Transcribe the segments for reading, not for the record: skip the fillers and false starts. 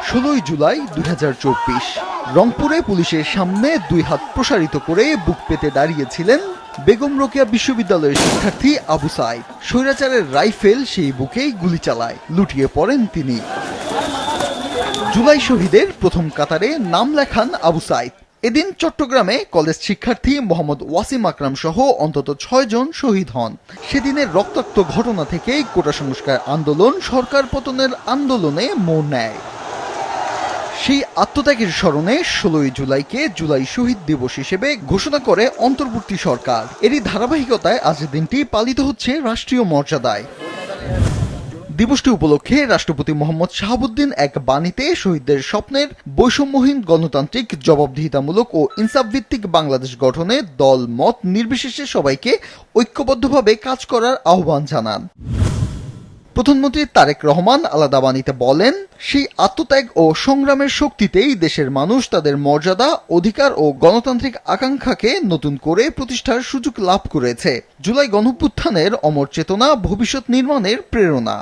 16 জুলাই 2024 রংপুরে পুলিশের সামনে দুই হাত প্রসারিত করে বুক পেতে দাঁড়িয়েছিলেন বেগম রোকেয়া বিশ্ববিদ্যালয়ের শিক্ষার্থী আবু সাইদ। স্বৈরাচারের রাইফেল সেই বুকেই গুলি চালায়, লুটিয়ে পড়েন তিনি। জুলাই শহীদের প্রথম কাতারে নাম লেখান আবু সাইদ। এদিন চট্টগ্রামে কলেজ শিক্ষার্থী মোহাম্মদ ওয়াসিম আকরাম সহ অন্তত 6 জন শহীদ হন। সেদিনের রক্তাক্ত ঘটনা থেকেই কোটা সংস্কার আন্দোলন সরকার পতনের আন্দোলনে মোড় নেয়। সেই আত্মত্যাগের স্মরণে 16 জুলাইকে জুলাই শহীদ দিবস হিসেবে ঘোষণা করে অন্তর্বর্তী সরকার। এরই ধারাবাহিকতায় আজকের দিনটি পালিত হচ্ছে রাষ্ট্রীয় মর্যাদায়। দিবসটি উপলক্ষে রাষ্ট্রপতি মোহাম্মদ শাহাবুদ্দিন এক বাণীতে শহীদদের স্বপ্নের বৈষম্যহীন গণতান্ত্রিক, জবাবদিহিতামূলক ও ইনসাফভিত্তিক বাংলাদেশ গঠনে দল মত নির্বিশেষে সবাইকে ঐক্যবদ্ধভাবে কাজ করার আহ্বান জানান। প্রধানমন্ত্রী তারেক রহমান আলাদা বাণীতে বলেন, সেই আত্মত্যাগ ও সংগ্রামের শক্তিতেই দেশের মানুষ তাদের মর্যাদা, অধিকার ও গণতান্ত্রিক আকাঙ্ক্ষাকে নতুন করে প্রতিষ্ঠার সুযোগ লাভ করেছে। জুলাই গণঅভ্যুত্থানের অমর চেতনা ভবিষ্যৎ নির্মাণের প্রেরণা।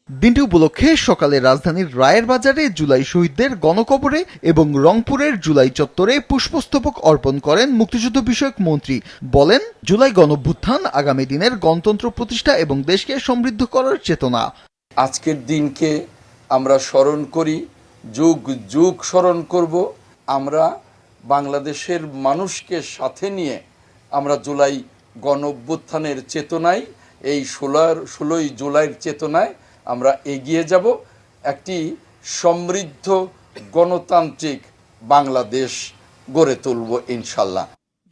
দিনটি উপলক্ষে সকালে রাজধানীর রায়ের বাজারে জুলাই শহীদদের গণকবরে এবং রংপুরের জুলাই চত্বরে পুষ্পস্তবক অর্পণ করেন মুক্তিযুদ্ধ বিষয়ক মন্ত্রী। বলেন, জুলাই গণঅভ্যুত্থান আগামী দিনের গণতন্ত্র প্রতিষ্ঠা এবং দেশকে সমৃদ্ধ করার চেতনা। আজকের দিনকে আমরা স্মরণ করি, যুগ যুগ স্মরণ করব। আমরা বাংলাদেশের মানুষকে সাথে নিয়ে আমরা জুলাই গণঅভ্যুত্থানের চেতনায়, এই 16 জুলাইয়ের চেতনায় আমরা এগিয়ে যাব। একটি সমৃদ্ধ গণতান্ত্রিক বাংলাদেশ গড়ে তুলব ইনশাল্লাহ।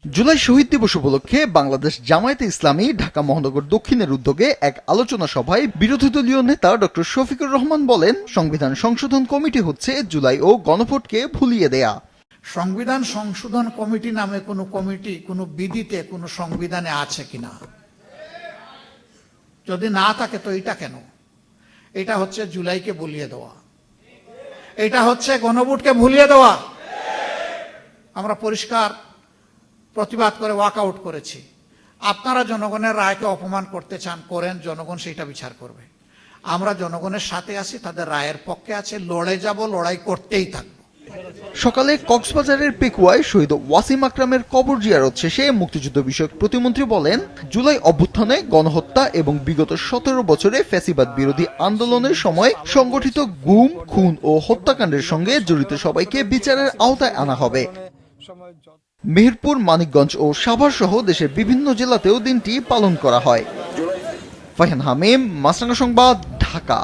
জুলাই শহীদ দিবস উপলক্ষে বাংলাদেশ জামায়াতে ইসলামী ঢাকা মহানগর দক্ষিণের উদ্যোগে এক আলোচনা সভায় বিরোধী দলীয় নেতা ডক্টর শফিকুর রহমান বলেন, সংবিধান সংশোধন কমিটি হচ্ছে জুলাই ও গণভোটকে ভুলিয়ে দেয়া। সংবিধান সংশোধন কমিটি নামে কোনো কমিটি কোনো বিধিতে কোনো সংবিধানে আছে কিনা? যদি না থাকে তো এটা কেন? এটা হচ্ছে জুলাইকে ভুলিয়ে দেওয়া, এটা হচ্ছে গণভোটকে ভুলিয়ে দেওয়া। আমরা পরিষ্কার প্রতিবাদ করে ওয়াকআউট করেছি। আপনারা জনগণের রায়কে অপমান করতে চান, করেন, জনগণ সেটা বিচার করবে। আমরা জনগণের সাথে আছি, তাদের রায়ের পক্ষে আছে, লড়ে যাব, লড়াই করতেই থাকবো। সকালে কক্সবাজারের পেকুয়ায় শহীদ ওয়াসিম আকরামের কবর জিয়ারত শেষে মুক্তিযুদ্ধ বিষয়ক প্রতিমন্ত্রী বলেন, জুলাই অভ্যুত্থানে গণহত্যা এবং বিগত 17 বছরে ফ্যাসিবাদ বিরোধী আন্দোলনের সময় সংগঠিত গুম, খুন ও হত্যাকাণ্ডের সঙ্গে জড়িত সবাইকে বিচারের আওতায় আনা হবে। মেহেরপুর, মানিকগঞ্জ ও সাভার সহ দেশের বিভিন্ন জেলাতেও দিনটি পালন করা হয়। ফাহিন হামিম, মাছরাঙা সংবাদ, ঢাকা।